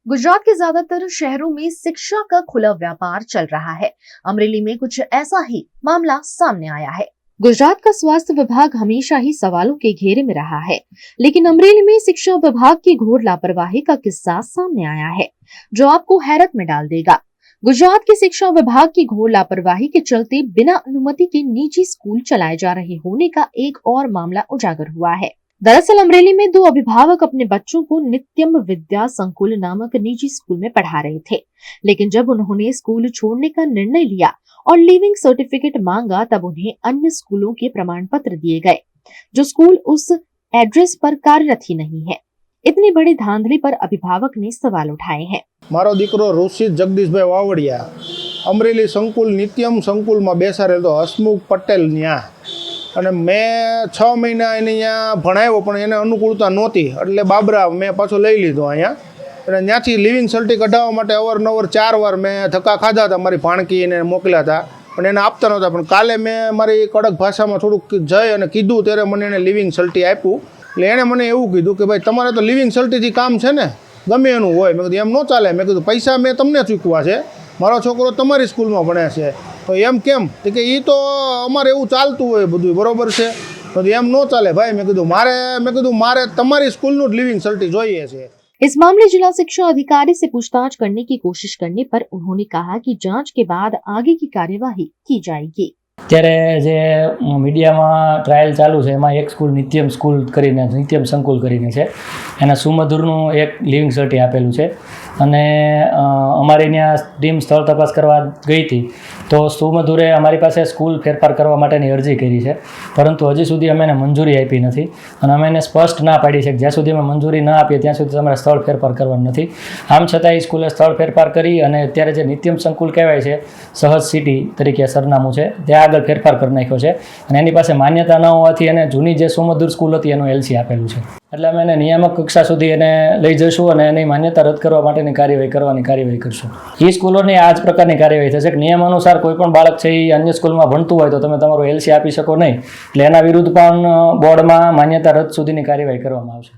गुजरात के ज्यादातर शहरों में शिक्षा का खुला व्यापार चल रहा है। अमरेली में कुछ ऐसा ही मामला सामने आया है। गुजरात का स्वास्थ्य विभाग हमेशा ही सवालों के घेरे में रहा है, लेकिन अमरेली में शिक्षा विभाग की घोर लापरवाही का किस्सा सामने आया है, जो आपको हैरत में डाल देगा। गुजरात के शिक्षा विभाग की घोर लापरवाही के चलते बिना अनुमति के निजी स्कूल चलाए जा रहे होने का एक और मामला उजागर हुआ है। दरअसल अमरेली में दो अभिभावक अपने बच्चों को नित्यम विद्या संकुल नामक निजी स्कूल में पढ़ा रहे थे, लेकिन जब उन्होंने स्कूल छोड़ने का निर्णय लिया और लिविंग सर्टिफिकेट मांगा, तब उन्हें अन्य स्कूलों के प्रमाण पत्र दिए गए, जो स्कूल उस एड्रेस पर कार्यरत ही नहीं है। इतनी बड़ी धांधली पर अभिभावक ने सवाल उठाए हैं। मारो दीकरो ऋषित जगदीशभाई वावड़िया अमरेली संकुल नित्यम संकुल में बेसाड़ेल तो हसमुख पटेल न्या અને મેં 6 મહિના એને અહીંયા ભણાવ્યો, પણ એને અનુકૂળતા નહોતી એટલે બાબરા મેં પાછો લઈ લીધો અહીંયા અને ત્યાંથી લિવિંગ સર્ટી કઢાવવા માટે અવારનવાર 4 વાર મેં ધક્કા ખાધા હતા. મારી ભાણકી એને મોકલ્યા હતા, પણ એને આપતા નહોતા. પણ કાલે મેં મારી કડક ભાષામાં થોડુંક જઈ અને કીધું ત્યારે મને એને લિવિંગ સર્ટી આપ્યું. એટલે એણે મને એવું કીધું કે ભાઈ તમારે તો લિવિંગ સર્ટીથી કામ છે ને, ગમે એનું હોય. મેં કીધું એમ ન ચાલે. મેં કીધું પૈસા મેં તમને ચૂકવા છે, મારો છોકરો તમારી સ્કૂલમાં ભણે છે, તો એમ કેમ? કે એ તો અમારે એવું ચાલતું હોય બધું, બરોબર છે, તો એમ ન ચાલે ભાઈ. મેં કીધું મારે તમારી સ્કૂલનું જ લિવિંગ સર્ટી જોઈએ છે. इस मामले जिला शिक्षा अधिकारी से पूछताछ करने की कोशिश करने पर उन्होंने कहा कि जांच के बाद आगे की कार्यवाही की जाएगी। અત્યારે જે મીડિયામાં ટ્રાયલ ચાલુ છે એમાં એક સ્કૂલ નિત્યમ સંકુલ કરીને છે, એના સુમધુરનું એક લિવિંગ સર્ટી આપેલું છે. અને અમારે ત્યાં ટીમ સ્થળ તપાસ કરવા ગઈ હતી, તો સુમધુરે અમારી પાસે સ્કૂલ ફેરફાર કરવા માટેની અરજી કરી છે, પરંતુ હજી સુધી અમે એને મંજૂરી આપી નથી. અને અમે એને સ્પષ્ટ ના પાડી છે કે જ્યાં સુધી અમે મંજૂરી ના આપીએ ત્યાં સુધી તમારે સ્થળ ફેરફાર કરવાનું નથી. આમ છતાં એ સ્કૂલે સ્થળ ફેરફાર કરી અને અત્યારે જે નિત્યમ સંકુલ કહેવાય છે, સહજ સિટી તરીકે સરનામું છે, ત્યાં આગળ ફેરફાર કરી નાખ્યો છે. અને એની પાસે માન્યતા ન હોવાથી એને જૂની જે સુમધુર સ્કૂલ હતી એનું એલસી આપેલું છે. એટલે અમે એને નિયામક કક્ષા સુધી એને લઈ જઈશું અને એની માન્યતા રદ કરવા માટેની કાર્યવાહી કરશું. એ સ્કૂલોની આ જ પ્રકારની કાર્યવાહી થશે કે નિયમ અનુસાર કોઈ પણ બાળક છે એ અન્ય સ્કૂલમાં ભણતું હોય તો તમે તમારું એલસી આપી શકો નહીં. એટલે એના વિરુદ્ધ પણ બોર્ડમાં માન્યતા રદ સુધીની કાર્યવાહી કરવામાં આવશે.